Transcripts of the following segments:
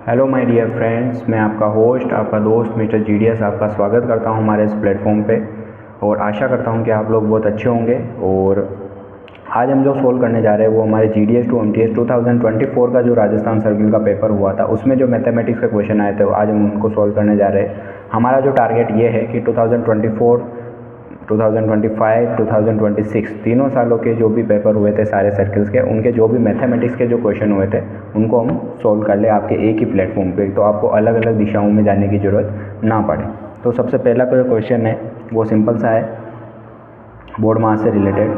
Hello my dear friends, मैं आपका host, आपका दोस्त मिस्टर जीडीएस आपका स्वागत करता हूं हमारे इस प्लेटफॉर्म पे और आशा करता हूं कि आप लोग बहुत अच्छे होंगे। और आज हम जो सोल्व करने जा रहे हैं वो हमारे जीडीएस टू एमटीएस 2024 का जो राजस्थान सर्किल का पेपर हुआ था उसमें जो मैथमेटिक्स के क्वेश्चन आए थे आज हम उनको सोल्व करने जा रहे हैं। हमारा जो टारगेट ये है कि 2024, 2025, 2026 तीनों सालों के जो भी पेपर हुए थे सारे सर्कल्स के, उनके जो भी मैथमेटिक्स के जो क्वेश्चन हुए थे उनको हम सोल्व कर ले आपके एक ही प्लेटफॉर्म पे, तो आपको अलग अलग दिशाओं में जाने की ज़रूरत ना पड़े। तो सबसे पहला जो क्वेश्चन है वो सिंपल सा है, बोर्ड मास से रिलेटेड।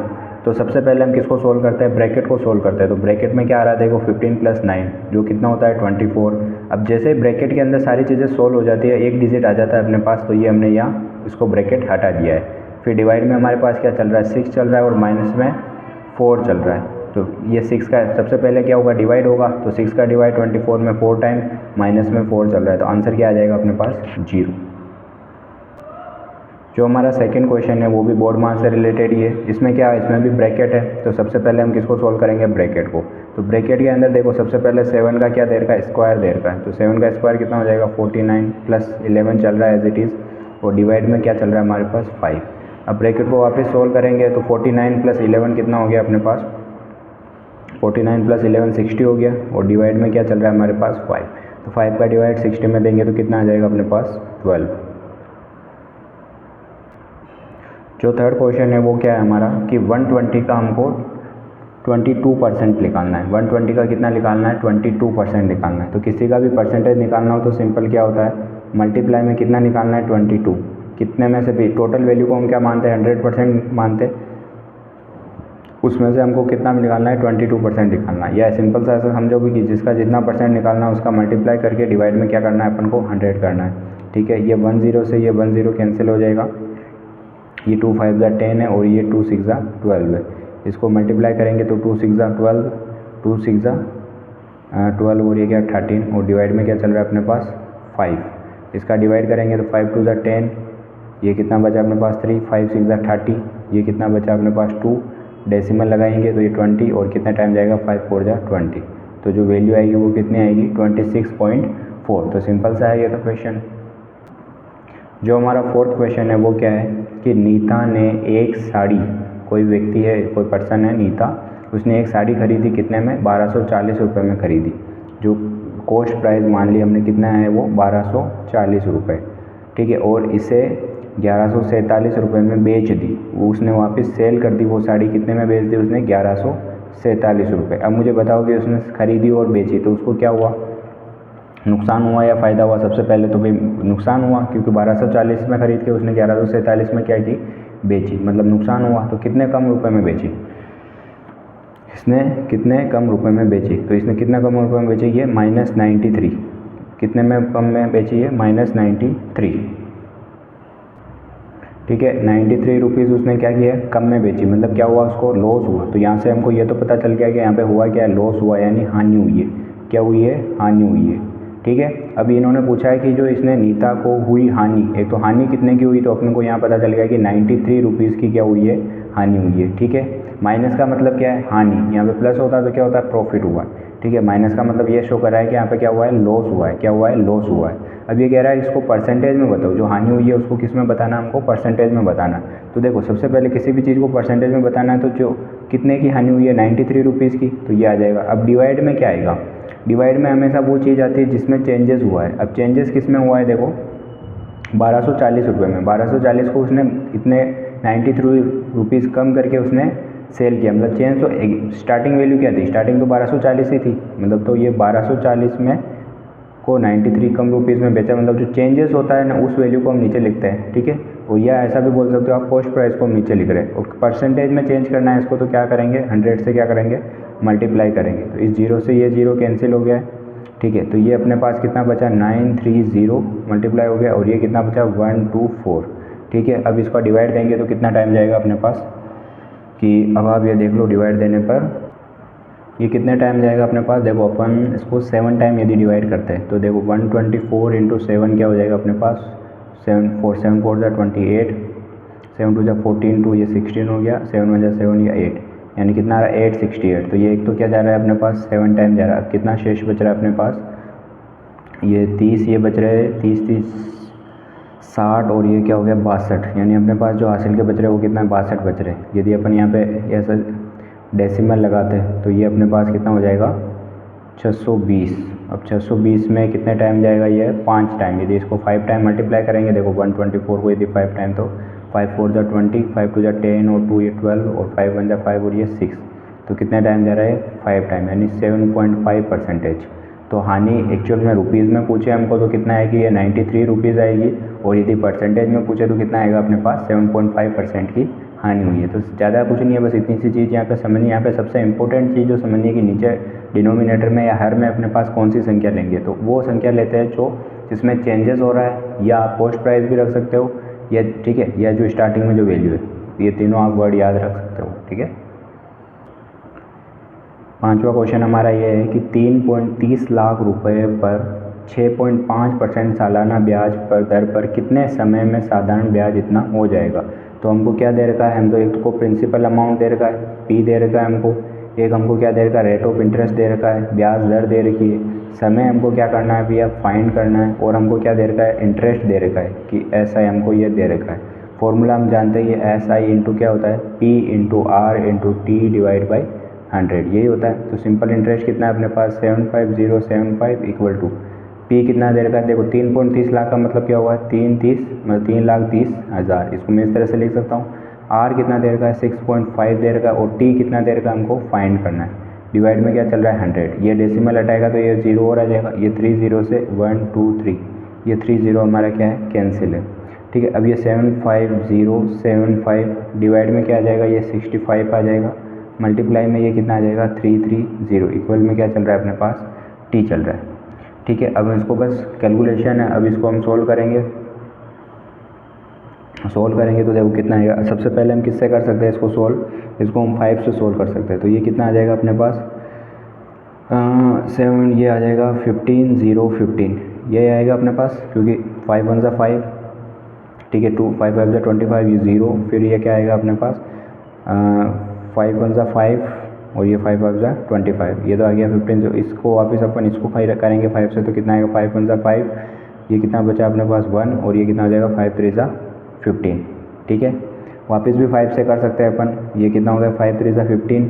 तो सबसे पहले हम किसको सोल्व करते हैं, ब्रैकेट को सोल्व करते हैं। तो ब्रैकेट में क्या आ रहा है देखो, 15 + 9 जो कितना होता है 24। अब जैसे ब्रैकेट के अंदर सारी चीज़ें सोल्व हो जाती है, एक डिजिट आ जाता है अपने पास, तो ये हमने यहाँ इसको ब्रैकेट हटा दिया है। फिर डिवाइड में हमारे पास क्या चल रहा है, 6 चल रहा है और माइनस में 4 चल रहा है। तो ये 6 का सबसे पहले क्या होगा, डिवाइड होगा। तो 6 का डिवाइड 24 में 4 टाइम, माइनस में 4 चल रहा है, तो आंसर क्या आ जाएगा अपने पास 0। जो हमारा सेकंड क्वेश्चन है वो भी बोर्ड मास से रिलेटेड ही है। इसमें क्या है, इसमें भी ब्रैकेट है। तो सबसे पहले हम किसको सोल्व करेंगे, ब्रैकेट को। तो ब्रैकेट के अंदर देखो सबसे पहले 7 का क्या दे रखा है, स्क्वायर दे रखा है। तो 7 का स्क्वायर कितना हो जाएगा, 49 + 11 चल रहा है एज इट इज़, और डिवाइड में क्या चल रहा है हमारे पास 5। अब ब्रैकेट को वापस सोल्व करेंगे तो 49 + 11 कितना हो गया अपने पास, 49 + 11 60 हो गया, और डिवाइड में क्या चल रहा है हमारे पास 5। तो 5 का डिवाइड 60 में देंगे तो कितना आ जाएगा अपने पास 12। जो थर्ड क्वेश्चन है वो क्या है हमारा कि 120 का हमको 22% निकालना है। 120 का कितना निकालना है, 22% निकालना है। तो किसी का भी परसेंटेज निकालना हो तो सिंपल क्या होता है, मल्टीप्लाई में कितना निकालना है 22, कितने में से भी टोटल वैल्यू को हम क्या मानते हैं 100% मानते हैं, उसमें से हमको कितना निकालना है 22% निकालना है। या सिंपल सा ऐसा समझो भी कि जिसका जितना परसेंट निकालना है उसका मल्टीप्लाई करके डिवाइड में क्या करना है अपन को 100 करना है। ठीक है, ये 10 से ये 10 कैंसिल हो जाएगा, ये 2 5 10 है और ये 2 6 12 है। इसको मल्टीप्लाई करेंगे तो 2 6 12, 2 6 12 और ये क्या 13, और डिवाइड में क्या चल रहा है अपने पास 5। इसका डिवाइड करेंगे तो 5 2 10, ये कितना बचा अपने पास 3, 5 6 30, ये कितना बचा अपने पास 2, डेसिमल लगाएंगे तो ये 20, और कितना टाइम जाएगा 5 4 20। तो जो वैल्यू आएगी वो कितनी आएगी 26.4। तो सिंपल सा है ये तो क्वेश्चन। जो हमारा फोर्थ क्वेश्चन है वो क्या है कि नीता ने एक साड़ी, कोई व्यक्ति है, कोई पर्सन है नीता, उसने एक साड़ी खरीदी कितने में, 1240 रुपये में खरीदी। जो कॉस्ट प्राइस मान ली हमने कितना है वो 1240 रुपये। ठीक है, और इसे 1147 रुपये में बेच दी। वो उसने वापस सेल कर दी, वो साड़ी कितने में बेच दी उसने, 1147 रुपये। अब मुझे बताओ कि उसने खरीदी और बेची तो उसको क्या हुआ, नुकसान हुआ या फ़ायदा हुआ। सबसे पहले तो भाई नुकसान हुआ, क्योंकि 1240 में खरीद के उसने 1147 में क्या की, बेची, मतलब नुकसान हुआ। तो कितने कम रुपए में बेची, इसने कितने कम रुपए में बेची। तो इसने कितने कम रुपए में बेची, ये -93, कितने में कम में बेची है, -93। ठीक है, 93 रुपीज़ उसने क्या किया, कम में बेची, मतलब क्या हुआ, उसको लॉस हुआ। तो यहाँ से हमको ये तो पता चल गया कि यहाँ पे हुआ क्या है, लॉस हुआ, यानी हानि हुई है। क्या हुई है, हानि हुई है। ठीक है, अभी इन्होंने पूछा है कि जो इसने नीता को हुई हानि, एक तो हानि कितने की हुई, तो अपने को यहाँ पता चल गया कि 93 रुपीज़ की क्या हुई है, हानि हुई है। ठीक है, माइनस का मतलब क्या है, हानि, यहाँ पे प्लस होता है तो क्या होता है, प्रॉफिट हुआ। ठीक है, माइनस का मतलब ये शो कर रहा है कि यहाँ पे क्या हुआ है, लॉस हुआ है। क्या हुआ है, लॉस हुआ है। अब ये कह रहा है इसको परसेंटेज में बताओ, जो हानि हुई है उसको किस में बताना, हमको परसेंटेज में बताना। तो देखो सबसे पहले किसी भी चीज़ को परसेंटेज में बताना है तो जो कितने की हानि हुई है, 93 रुपीज़ की, तो ये आ जाएगा। अब डिवाइड में क्या आएगा, डिवाइड में हमेशा वो चीज़ आती है जिसमें चेंजेस हुआ है। अब चेंजेस किस में हुआ है, देखो 1240 रुपये में, 1240 को उसने इतने 93 रुपीज़ कम करके उसने सेल किया, मतलब चेंज तो स्टार्टिंग वैल्यू क्या थी, स्टार्टिंग तो 1240 ही थी, मतलब तो ये 1240 में को 93 कम रुपीज़ में बेचा, मतलब जो चेंजेस होता है ना उस वैल्यू को हम नीचे लिखते हैं। ठीक है, और या ऐसा भी बोल सकते हो आप, कॉस्ट प्राइस को हम नीचे लिख रहे हैं और परसेंटेज में चेंज करना है इसको, तो क्या करेंगे 100 से क्या करेंगे, मल्टीप्लाई करेंगे। तो इस 0 से ये 0 कैंसिल हो गया है। ठीक है, तो ये अपने पास कितना बचा, 930 मल्टीप्लाई हो गया, और ये कितना बचा 124। ठीक है, अब इसका डिवाइड देंगे तो कितना टाइम जाएगा अपने पास, कि अब आप ये देख लो डिवाइड देने पर ये कितने टाइम जाएगा अपने पास। देखो अपन इसको 7 टाइम यदि डिवाइड करते हैं तो देखो 124 × 7 क्या हो जाएगा अपने पास, 7 4 7 4 28, 7 2 14, 2 ये 16 हो गया, 7 1 7 या 8, यानी कितना आ रहा है 868। तो ये एक तो क्या जा रहा है अपने पास 7 टाइम जा रहा है। अब कितना शेष बच रहा है अपने पास ये 30 ये बच रहे 30 60 और ये क्या हो गया 62, यानी अपने पास जो हासिल के बच रहे वो कितना है 62 बच रहे। यदि अपन यहाँ पे ऐसा डेसिमल लगाते हैं तो ये अपने पास कितना हो जाएगा 620। अब 620 में कितने टाइम जाएगा, ये 5 टाइम। यदि इसको 5 टाइम मल्टीप्लाई करेंगे, देखो 124 को यदि 5 टाइम तो 5 4 जा 20, 5 2 जा 10 और 2 ये 12 और 5 1 जा 5 और ये 6, तो कितने टाइम जा रहा है 5 टाइम, यानी 7.5%। तो हानि एक्चुअल में रुपीज़ में पूछे हमको तो कितना है कि ये 93 रुपीज़ आएगी, और यदि परसेंटेज में पूछे तो कितना आएगा अपने पास 7.5% की हानि हुई है। तो ज़्यादा कुछ नहीं है, बस इतनी सी चीज़ यहाँ पे समझनी। यहाँ पे सबसे इंपॉर्टेंट चीज़ जो समझनी है कि नीचे डिनोमिनेटर में या हर में अपने पास कौन सी संख्या लेंगे, तो वो संख्या लेते हैं जो जिसमें चेंजेस हो रहा है, या आप पोस्ट प्राइस भी रख सकते हो, या ठीक है, या जो स्टार्टिंग में जो वैल्यू है, ये तीनों आप वर्ड याद रख सकते हो। ठीक है, 5वां क्वेश्चन हमारा ये है कि 3.30 लाख रुपए पर 6.5% सालाना ब्याज पर दर पर कितने समय में साधारण ब्याज इतना हो जाएगा। तो हमको क्या दे रखा है, हम तो एक को प्रिंसिपल अमाउंट दे रखा है पी दे रखा है हमको, एक हमको क्या दे रखा है रेट ऑफ इंटरेस्ट दे रखा है, ब्याज दर दे रखी है, समय हमको क्या करना है भैया फाइंड करना है, और हमको क्या दे रखा है इंटरेस्ट दे रखा है कि एस आई हमको ये दे रखा है। फॉर्मूला हम जानते हैं, ये एस आई इंटू क्या होता है P into R into T divide by 100, यही होता है। तो सिंपल इंटरेस्ट कितना है अपने पास 75075 इक्वल टू पी कितना दे रखा है, देखो 3.30 लाख का मतलब क्या हुआ है 330 मतलब 3,30,000, इसको मैं इस तरह से लिख सकता हूँ। आर कितना दे रखा है 6.5 दे रखा है, और टी कितना दे रखा है हमको फाइंड करना है। डिवाइड में क्या चल रहा है 100, ये डेसिमल हटाएगा तो ये 0 और आ जाएगा, ये 3 0 से 1 2 3, ये 3 0 हमारा क्या है कैंसिल है। ठीक है, अब ये 75075 डिवाइड में क्या आ जाएगा, ये 65 आ जाएगा, मल्टीप्लाई में ये कितना आ जाएगा 330, इक्वल में क्या चल रहा है अपने पास टी चल रहा है। ठीक है, अब इसको बस कैलकुलेशन है, अब इसको हम सोल्व करेंगे तो देखो कितना आएगा। सबसे पहले हम किससे कर सकते हैं इसको सोल्व, इसको हम 5 से सोल्व कर सकते हैं। तो ये कितना आ जाएगा अपने पास 7, ये आ जाएगा 15 0 15, ये आएगा अपने पास, क्योंकि 5 1 ज़ा 5, ठीक है, 2 5 5 ज़ा 25, ये 0, फिर ये क्या आएगा अपने पास 5 1 ज़ा 5 और ये 5 5 ज़ा 25, ये तो आ गया 15। जो इसको वापस अपन इसको करेंगे 5 से, तो कितना आएगा 5 1 ज़ा 5, ये कितना बचा अपने पास 1, और ये कितना हो जाएगा 5 3 ज़ा 15। ठीक है, वापस भी 5 से कर सकते हैं अपन, ये कितना हो गया 5 3 ज़ा 15,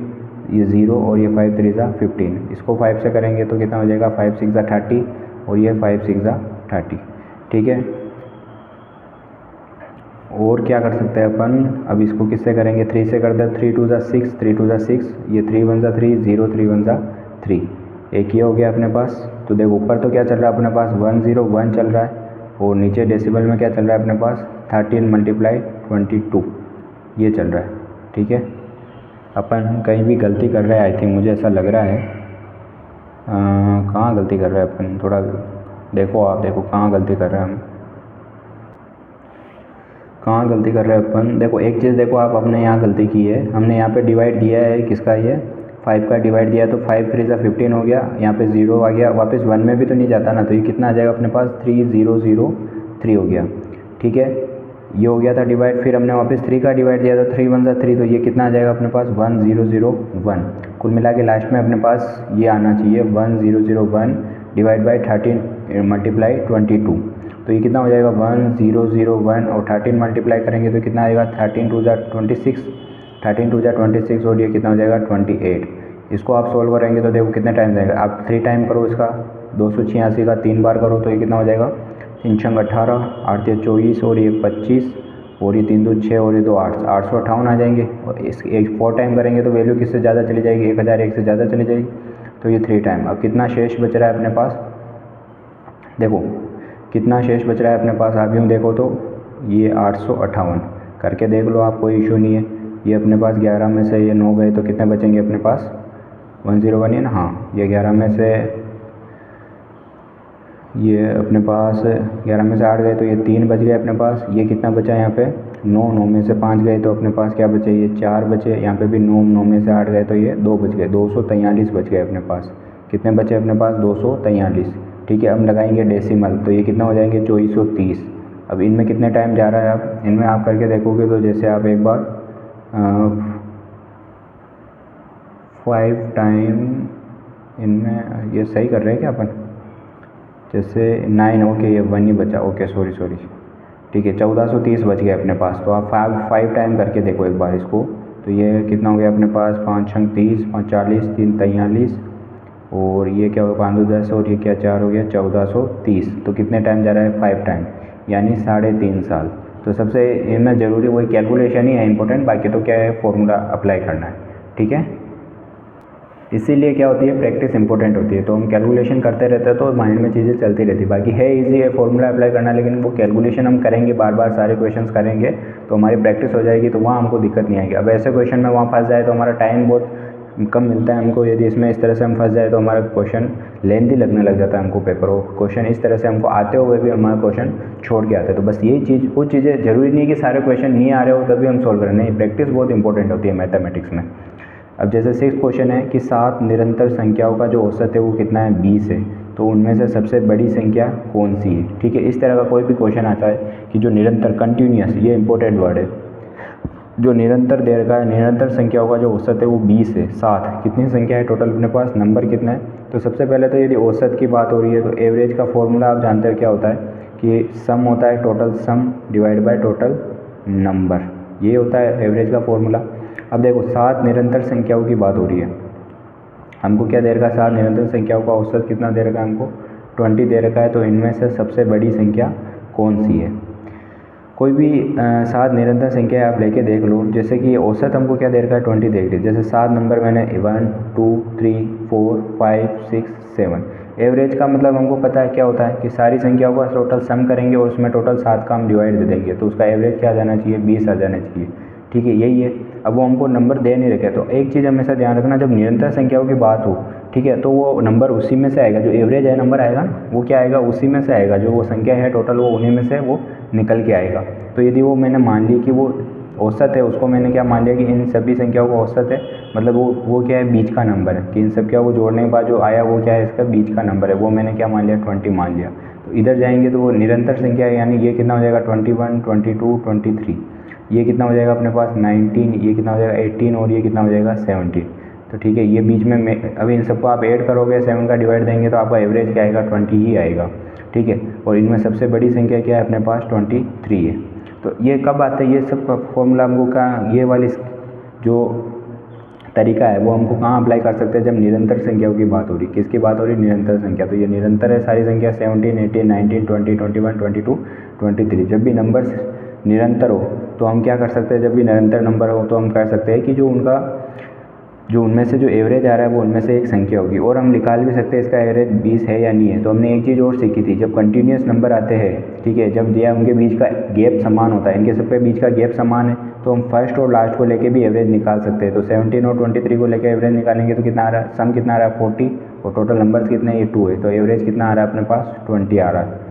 ये 0 और ये 5 3 ज़ा 15, इसको 5 से करेंगे तो कितना हो जाएगा 5 6 ज़ा 30 और ये 5 6 ज़ा 30। ठीक है, और क्या कर सकते हैं अपन, अब इसको किससे करेंगे 3 से करते हैं, 3 2 ज़ा 6 3 2 ज़ा 6, ये 3 1 ज़ा 3 0 3 1 ज़ा 3, एक ये हो गया अपने पास। तो देखो ऊपर तो क्या चल रहा है अपने पास 1 0 1 चल रहा है, और नीचे डेसिमल में क्या चल रहा है अपने पास 13 मल्टीप्लाई 22, ये चल रहा है। ठीक है, अपन कहीं भी गलती कर रहे हैं, आई थिंक मुझे ऐसा लग रहा है। कहाँ गलती कर रहे हैं अपन, थोड़ा देखो, आप देखो कहाँ गलती कर रहे हैं हम, कहाँ गलती कर रहे हैं अपन। देखो एक चीज़ देखो आप, अपने यहाँ गलती की है, हमने यहाँ पे डिवाइड दिया है किसका, ये 5 का डिवाइड दिया है, तो 5 3 ज़ा 15 हो गया, यहाँ पे 0 आ गया, वापस 1 में भी तो नहीं जाता ना, तो ये कितना आ जाएगा अपने पास 3 0 0 3 हो गया। ठीक है, ये हो गया था डिवाइड, फिर हमने वापस 3 का डिवाइड दिया था, 3 1 ज़ा 3, तो ये कितना आ जाएगा अपने पास 1 0 0 1, कुल मिला के लास्ट में अपने पास ये आना चाहिए 1 0 0 1 डिवाइड बाई 13 मल्टीप्लाई 22, तो ये कितना हो जाएगा 1 0 0 1 और 13 मल्टीप्लाई करेंगे तो कितना आएगा 13 2 ज़ा 26, 13 2 ज़ा 26, और ये कितना हो जाएगा 28। इसको आप सोल्व करेंगे तो देखो कितने टाइम जाएगा, आप 3 टाइम करो इसका, 286 का 3 बार करो तो ये कितना हो जाएगा 3 छंग 18 8 24 और ये 25 और ये 3 2 6 और ये 2 8 858 आ जाएंगे। और इस एक 4 टाइम करेंगे तो वैल्यू किससे ज़्यादा चली जाएगी 1001 से ज़्यादा चली जाएगी, तो ये 3 टाइम। अब कितना शेष बच रहा है अपने पास, देखो कितना शेष बच रहा है अपने पास, आप यूँ देखो तो ये 858 करके देख लो आप, कोई इशू नहीं है। ये अपने पास 11 में से ये 9 गए तो कितने बचेंगे अपने पास 101 है ना, हाँ, ये 11 में से ये अपने पास 11 में से 8 गए तो ये 3 बच गए अपने पास। ये कितना बचा यहाँ पे 9, 9 में से 5 गए तो अपने पास क्या बचे, ये 4 बचे। यहाँ पे भी 9, 9 में से 8 गए तो ये 2 बच गए, 243 बच गए अपने पास। कितने बचे अपने पास 243। ठीक है, अब लगाएंगे डेसिमल तो ये कितना हो जाएंगे 2430। अब इनमें कितने टाइम जा रहा है, आप इनमें आप करके देखोगे तो जैसे आप एक बार 5 टाइम इनमें, ये सही कर रहे हैं क्या अपन, जैसे 9, ओके ये 1 ही बचा, ओके सॉरी, ठीक है 1430 बच गया अपने पास। तो आप 5 टाइम करके देखो एक बार इसको, तो ये कितना हो गया अपने पास, 5 छंग 30, 5 40, 3 43, और ये क्या होगा 5 2 10, और ये क्या 4 हो गया 1430। तो कितने टाइम जा रहा है, 5 टाइम, यानी 3.5 साल। तो सबसे इनमें ज़रूरी वही कैलकुलेशन ही है इंपॉर्टेंट, बाकी तो क्या है फॉर्मूला अप्लाई करना है, ठीक है। इसीलिए क्या होती है, प्रैक्टिस इंपॉर्टेंट होती है। तो हम कैलकुलेशन करते रहते हैं तो माइंड में चीज़ें चलती रहती है। बाकी है इजी है फॉर्मूला अप्लाई करना, लेकिन वो कैलकुलेशन हम करेंगे बार बार, सारे क्वेश्चंस करेंगे तो हमारी प्रैक्टिस हो जाएगी, तो वहाँ हमको दिक्कत नहीं आएगी। अब ऐसे क्वेश्चन में वहाँ फंस जाए तो हमारा टाइम बहुत कम मिलता है हमको। यदि इसमें इस तरह से हम फंस जाए तो हमारा क्वेश्चन लेंथी लगने लग जाता है हमको पेपर, और क्वेश्चन इस तरह से हमको आते हुए भी हमारा क्वेश्चन छोड़ के आते हैं। तो बस यही चीज़, वो चीज़ें ज़रूरी नहीं कि सारे क्वेश्चन नहीं आ रहे हो तभी हम सोल्व करें, नहीं, प्रैक्टिस बहुत इंपॉर्टेंट होती है मैथमेटिक्स में। अब जैसे 6 क्वेश्चन है कि 7 निरंतर संख्याओं का जो औसत है वो कितना है, 20 है, तो उनमें से सबसे बड़ी संख्या कौन सी है, ठीक है। इस तरह का कोई भी क्वेश्चन आता है कि जो निरंतर, कंटिन्यूअस, ये इंपॉर्टेंट वर्ड है, जो निरंतर दे रखा है, निरंतर संख्याओं का जो औसत है वो 20 है, 7 कितनी संख्या है टोटल अपने पास, नंबर कितना है। तो सबसे पहले तो यदि औसत की बात हो रही है तो एवरेज का फॉर्मूला आप जानते हो क्या होता है, कि सम होता है total sum divide by total number, ये होता है एवरेज का फॉर्मूला। अब देखो 7 निरंतर संख्याओं की बात हो रही है, हमको क्या दे रखा है, 7 निरंतर संख्याओं का औसत कितना दे रखा है हमको, 20 दे रखा है। तो इनमें से सबसे बड़ी संख्या कौन सी है। कोई भी 7 निरंतर संख्या आप लेके देख लो, जैसे कि औसत हमको क्या दे रखा है, 20 देख रही है। जैसे 7 नंबर मैंने 1 2 3 4 5 6 7, एवरेज का मतलब हमको पता है क्या होता है कि सारी संख्याओं का टोटल सम करेंगे और उसमें टोटल 7 का हम डिवाइड दे देंगे, तो उसका एवरेज क्या आ जाना चाहिए, 20 आ जाना चाहिए, ठीक है, यही है। अब वो हमको नंबर दे नहीं रखे, तो एक चीज़ हमेशा ध्यान रखना, जब निरंतर संख्याओं की बात हो, ठीक है, तो वो नंबर उसी में से आएगा, जो एवरेज है नंबर आएगा वो क्या आएगा, उसी में से आएगा, जो वो संख्या है टोटल वो उन्हीं में से वो निकल के आएगा। तो यदि वो मैंने मान ली कि वो औसत है, उसको मैंने क्या मान लिया कि इन सभी संख्याओं का औसत है, मतलब वो क्या है, बीच का नंबर है, कि इन संख्याओं को जोड़ने के बाद जो आया वो क्या है, इसका बीच का नंबर है, वो मैंने क्या मान लिया, 20 मान लिया। तो इधर जाएंगे तो वो निरंतर संख्या है, यानी ये कितना हो जाएगा, 21 22 23, ये कितना हो जाएगा अपने पास 19, ये कितना हो जाएगा 18, और ये कितना हो जाएगा 17। तो ठीक है, ये बीच में अभी इन सबको आप ऐड करोगे, 7 का डिवाइड देंगे तो आपका एवरेज क्या आएगा, 20 ही आएगा, ठीक है। और इनमें सबसे बड़ी संख्या क्या है अपने पास, 23 है। तो ये कब आता है, ये सब फॉर्मूला हमको कहाँ, ये वाली जो तरीका है वो हमको कहाँ अप्लाई कर सकते हैं, जब निरंतर संख्याओं की बात हो रही, किसकी बात हो रही, निरंतर संख्या। तो ये निरंतर है सारी संख्या, 17 18 19 20 21 22 23। जब भी नंबर्स निरंतर हो तो हम क्या कर सकते हैं, जब भी निरंतर नंबर हो तो हम कर सकते हैं कि जो उनमें से जो एवरेज आ रहा है वो उनमें से एक संख्या होगी, और हम निकाल भी सकते हैं इसका एवरेज 20 है या नहीं है। तो हमने एक चीज़ और सीखी थी, जब कंटिन्यूस नंबर आते हैं, ठीक है, जब यह उनके बीच का गैप समान होता है, इनके सबके बीच का गैप समान है, तो हम फर्स्ट और लास्ट को लेके भी एवरेज निकाल सकते हैं। तो 17 और 23 को लेकर एवरेज निकालेंगे तो कितना आ रहा है, सम कितना आ रहा है 40, और टोटल नंबर्स कितने, ये 2 है, तो एवरेज कितना आ रहा है अपने पास 20 आ रहा है।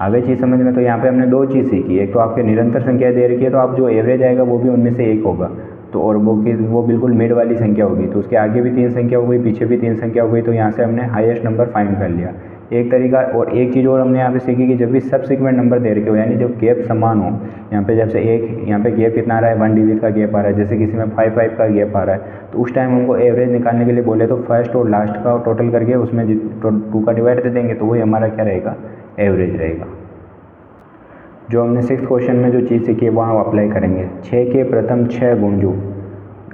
आगे चीज़ समझ में, तो यहाँ पे हमने 2 चीज़ सीखी, एक तो आपके निरंतर संख्या दे रखी है, तो आप जो एवरेज आएगा वो भी उनमें से एक होगा, तो और वो बिल्कुल मिड वाली संख्या होगी, तो उसके आगे भी 3 संख्या हो गई, पीछे भी 3 संख्या हो गई, तो यहाँ से हमने हाईएस्ट नंबर फाइंड कर लिया, एक तरीका। और एक चीज़ और हमने यहाँ पे सीखी कि जब भी सब सीक्वेंट नंबर दे रखे हो, यानी जब गैप समान हो, यहाँ पे जब से एक, यहाँ पे गैप कितना आ रहा है, 1 डिजिट का गैप आ रहा है, जैसे किसी में 5 का गैप आ रहा है, तो उस टाइम हमको एवरेज निकालने के लिए बोले तो फर्स्ट और लास्ट का टोटल करके उसमें 2 का डिवाइड दे देंगे, तो वही हमारा क्या रहेगा, एवरेज रहेगा। जो हमने 6th क्वेश्चन में जो चीज़ सीखी है वहाँ अप्लाई करेंगे। 6 के प्रथम 6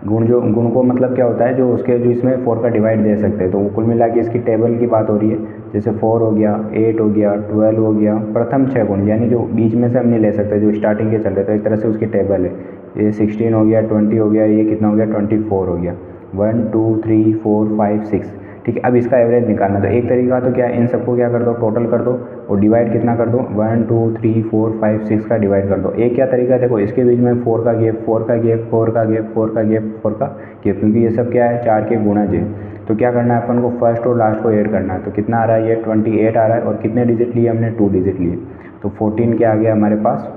गुण को मतलब क्या होता है, जो उसके जो इसमें 4 का डिवाइड दे सकते हैं, तो कुल मिला के इसकी टेबल की बात हो रही है। जैसे 4 हो गया, 8 हो गया, 12 हो गया, प्रथम 6 गुण, यानी जो बीच में से हम नहीं ले सकते, जो स्टार्टिंग के चल रहे, तो एक तरह से उसकी टेबल है। ये 16 हो गया, 20 हो गया, ये कितना हो गया 24 हो गया, 1 2 3 4 5 6, ठीक है। अब इसका एवरेज निकालना, तो एक तरीका तो क्या है, इन सबको क्या कर दो, टोटल कर दो और डिवाइड कितना कर दो, 1 2 3 4 5 6 का डिवाइड कर दो। एक क्या तरीका है, देखो इसके बीच में 4 का गैप, 4 का गैप, 4 का गैप, 4 का गैप, 4 का गैप, क्योंकि ये सब क्या है, 4 के गुणज है। तो क्या करना है अपन को, फर्स्ट और लास्ट को ऐड करना है। तो कितना आ रहा है, ये 28 आ रहा है, और कितने डिजिट लिए हमने, 2 डिजिट लिए, तो 14 क्या आ गया हमारे पास,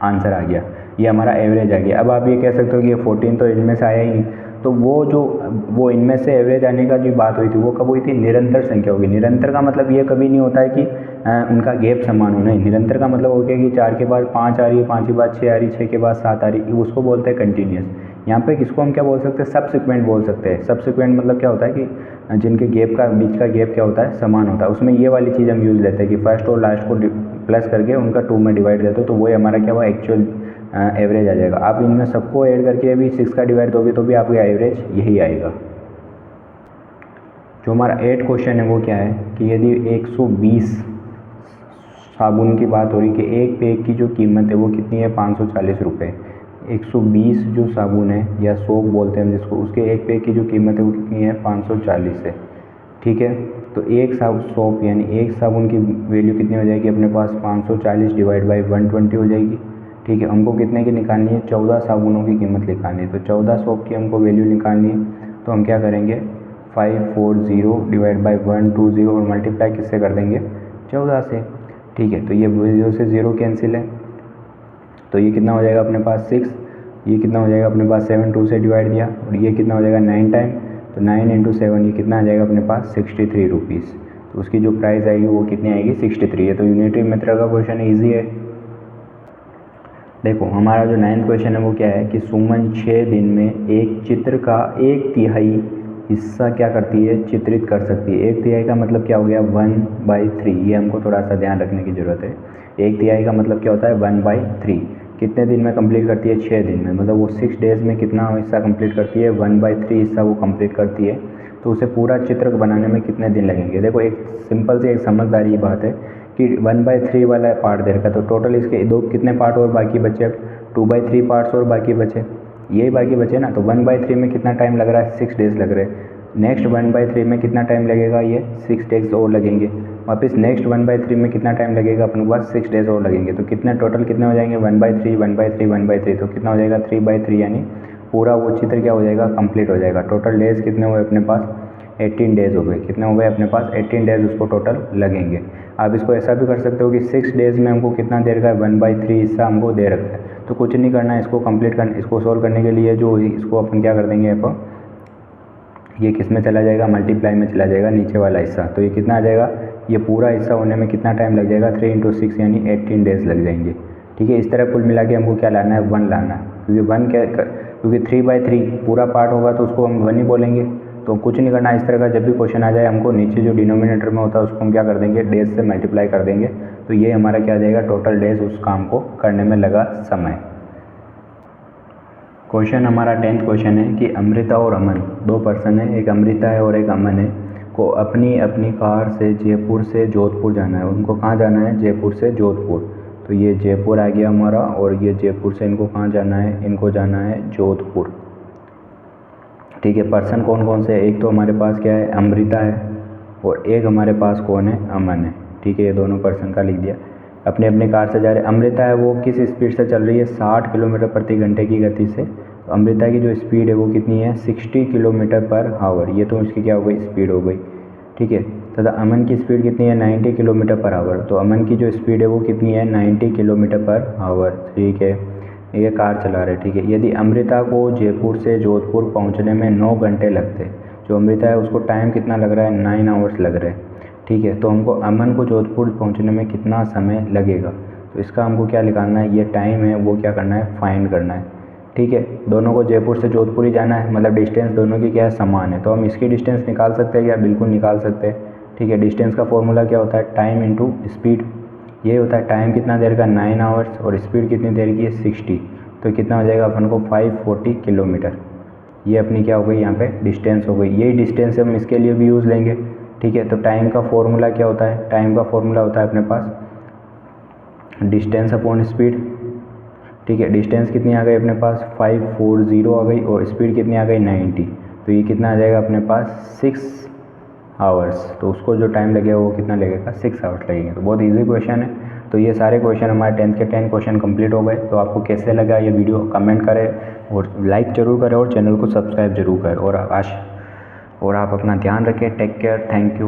आंसर आ गया, ये हमारा एवरेज आ गया। अब आप ये कह सकते हो कि ये 14 तो इनमें से आया ही नहीं, तो वो इनमें से एवरेज आने का जो बात हुई थी वो कब हुई थी, निरंतर संख्या होगी। निरंतर का मतलब ये कभी नहीं होता है कि उनका गैप समान होना है। निरंतर का मतलब हो गया कि 4 के बाद 5 आ रही है, 5 के बाद 6 आ रही है, 6 के बाद 7 आ रही है, उसको बोलते हैं कंटिन्यूस। यहाँ पे किसको हम क्या बोल सकते हैं, सबसिक्वेंट बोल सकते हैं। सबसिक्वेंट मतलब क्या होता है कि जिनके गैप का बीच का गैप क्या होता है, समान होता है। उसमें ये वाली चीज़ हम यूज़ लेते हैं कि फर्स्ट और लास्ट को प्लस करके उनका 2 में डिवाइड देते हो, तो वही हमारा क्या हुआ, एक्चुअल एवरेज आ जाएगा। आप इनमें सबको ऐड करके अभी 6 का डिवाइड दोगे तो भी आपका एवरेज यही आएगा। जो हमारा 8 क्वेश्चन है वो क्या है कि यदि 120 साबुन की बात हो रही कि एक पैक की जो कीमत है वो कितनी है, 540 रुपये। 120 जो साबुन है या सोप बोलते हैं हम जिसको, उसके एक पैक की जो कीमत है वो कितनी है, 540 है। ठीक है, तो एक सोप यानी एक साबुन की वैल्यू कितनी हो जाएगी अपने पास, 540 डिवाइड बाई 120 हो जाएगी। ठीक है, हमको कितने की निकालनी है, 14 साबुनों की कीमत निकालनी है। तो 14 सोप की हमको वैल्यू निकालनी है, तो हम क्या करेंगे, 540 डिवाइड बाई 120 और मल्टीप्लाई किससे कर देंगे, 14 से। ठीक है, तो ये 0 से 0 कैंसिल है, तो ये कितना हो जाएगा अपने पास 6, ये कितना हो जाएगा अपने पास 7 2 से डिवाइड दिया, और ये कितना हो जाएगा 9 टाइम, तो 9 × 7 ये कितना आ जाएगा अपने पास 63 रुपीज़। तो उसकी जो प्राइस आएगी वो कितनी आएगी, 63 है। तो यूनिटरी मेथड का क्वेश्चन ईजी है। देखो हमारा जो 9th क्वेश्चन है वो क्या है कि सुमन 6 दिन में एक चित्र का 1/3 हिस्सा क्या करती है, चित्रित कर सकती है। 1/3 का मतलब क्या हो गया, 1/3। ये हमको थोड़ा सा ध्यान रखने की ज़रूरत है। 1/3 का मतलब क्या होता है, 1/3। कितने दिन में कंप्लीट करती है, 6 दिन में। मतलब वो 6 डेज़ में कितना हिस्सा कंप्लीट करती है, 1/3 हिस्सा वो कंप्लीट करती है। तो उसे पूरा चित्र बनाने में कितने दिन लगेंगे। देखो एक सिंपल से एक समझदारी बात है कि 1/3 वाला पार्ट दे रखा है, तो टोटल इसके दो कितने पार्ट और बाकी बचे, 2/3 पार्ट्स और बाकी बचे, यही बाकी बचे ना। तो 1/3 में कितना टाइम लग रहा है, 6 डेज़ लग रहे हैं। नेक्स्ट 1/3 में कितना टाइम लगेगा, ये 6 डेज़ और लगेंगे। वापस नेक्स्ट 1/3 में कितना टाइम लगेगा, अपने पास 6 डेज़ और लगेंगे। तो कितने टोटल कितने हो जाएंगे, 1/3 1/3 1/3, तो कितना हो जाएगा 3/3, यानी पूरा वो चित्र क्या हो जाएगा, कंप्लीट हो जाएगा। टोटल डेज़ कितने हुए अपने पास, 18 डेज़ हो गए। कितने हो गए अपने पास, 18 डेज़ उसको टोटल लगेंगे। आप इसको ऐसा भी कर सकते हो कि 6 डेज़ में हमको कितना दे रखा है, 1/3 हिस्सा हमको दे रखा है। तो कुछ नहीं करना है, इसको कंप्लीट करना, इसको सोल्व करने के लिए जो इसको अपन क्या कर देंगे, आप ये किस में चला जाएगा, मल्टीप्लाई में चला जाएगा नीचे वाला हिस्सा। तो ये कितना आ जाएगा, ये पूरा हिस्सा होने में कितना टाइम लग जाएगा, 3 × 6 यानी 18 डेज़ लग जाएंगे। ठीक है, इस तरह कुल मिला के हमको क्या लाना है, 1 लाना है। क्योंकि 3/3 पूरा पार्ट होगा तो उसको हम 1 ही बोलेंगे। तो कुछ नहीं करना, इस तरह का जब भी क्वेश्चन आ जाए हमको नीचे जो डिनोमिनेटर में होता है उसको हम क्या कर देंगे, डेज से मल्टीप्लाई कर देंगे। तो ये हमारा क्या आ जाएगा, टोटल डेज उस काम को करने में लगा समय। क्वेश्चन हमारा 10th क्वेश्चन है कि अमृता और अमन, 2 पर्सन है, एक अमृता है और एक अमन है, को अपनी अपनी कार से जयपुर से जोधपुर जाना है। उनको कहाँ जाना है, जयपुर से जोधपुर। तो ये जयपुर आ गया हमारा, और ये जयपुर से इनको कहाँ जाना है, इनको जाना है जोधपुर। ठीक है, पर्सन कौन कौन से है, एक तो हमारे पास क्या है, अमृता है, और एक हमारे पास कौन है, अमन है। ठीक है, ये दोनों पर्सन का लिख दिया। अपने अपने कार से जा रहे। अमृता है वो किस स्पीड से चल रही है, 60 किलोमीटर प्रति घंटे की गति से। तो अमृता की जो स्पीड है वो कितनी है, 60 किलोमीटर पर आवर। ये तो उसकी क्या हो गई, स्पीड हो गई। ठीक है, तथा अमन की स्पीड कितनी है, 90 किलोमीटर पर आवर। तो अमन की जो स्पीड है वो कितनी है, 90 किलोमीटर पर आवर। ठीक है, ये कार चला रहे। ठीक है, यदि अमृता को जयपुर से जोधपुर पहुंचने में 9 घंटे लगते, जो अमृता है उसको टाइम कितना लग रहा है, 9 आवर्स लग रहे हैं। ठीक है, तो हमको अमन को जोधपुर पहुंचने में कितना समय लगेगा, तो इसका हमको क्या निकालना है, ये टाइम है वो क्या करना है, फाइंड करना है। ठीक है, दोनों को जयपुर से जोधपुर ही जाना है, मतलब डिस्टेंस दोनों की क्या है, समान है। तो हम इसकी डिस्टेंस निकाल सकते हैं क्या, बिल्कुल निकाल सकते हैं। ठीक है, डिस्टेंस का फॉर्मूला क्या होता है, टाइम इंटू स्पीड। ये होता है टाइम कितना देर का, 9 आवर्स, और स्पीड कितनी देर की है, 60। तो कितना हो जाएगा अपन को, 540 किलोमीटर। ये अपनी क्या हो गई, यहाँ पे डिस्टेंस हो गई। यही डिस्टेंस हम इसके लिए भी यूज़ लेंगे। ठीक है, तो टाइम का फॉर्मूला क्या होता है, टाइम का फॉर्मूला होता है अपने पास डिस्टेंस अपॉन स्पीड। ठीक है, डिस्टेंस कितनी आ गई अपने पास, 540 आ गई, और स्पीड कितनी आ गई, 90। तो ये कितना आ जाएगा अपने पास, 6 आवर्स। तो उसको जो टाइम लगेगा वो कितना लगेगा, 6 आवर्स लगेंगे। तो बहुत ईजी क्वेश्चन है। तो ये सारे क्वेश्चन हमारे 10th के 10 क्वेश्चन कंप्लीट हो गए। तो आपको कैसे लगा ये वीडियो, कमेंट करें और लाइक ज़रूर करें और चैनल को सब्सक्राइब जरूर करें। और आप अपना ध्यान रखें। Take care, thank you.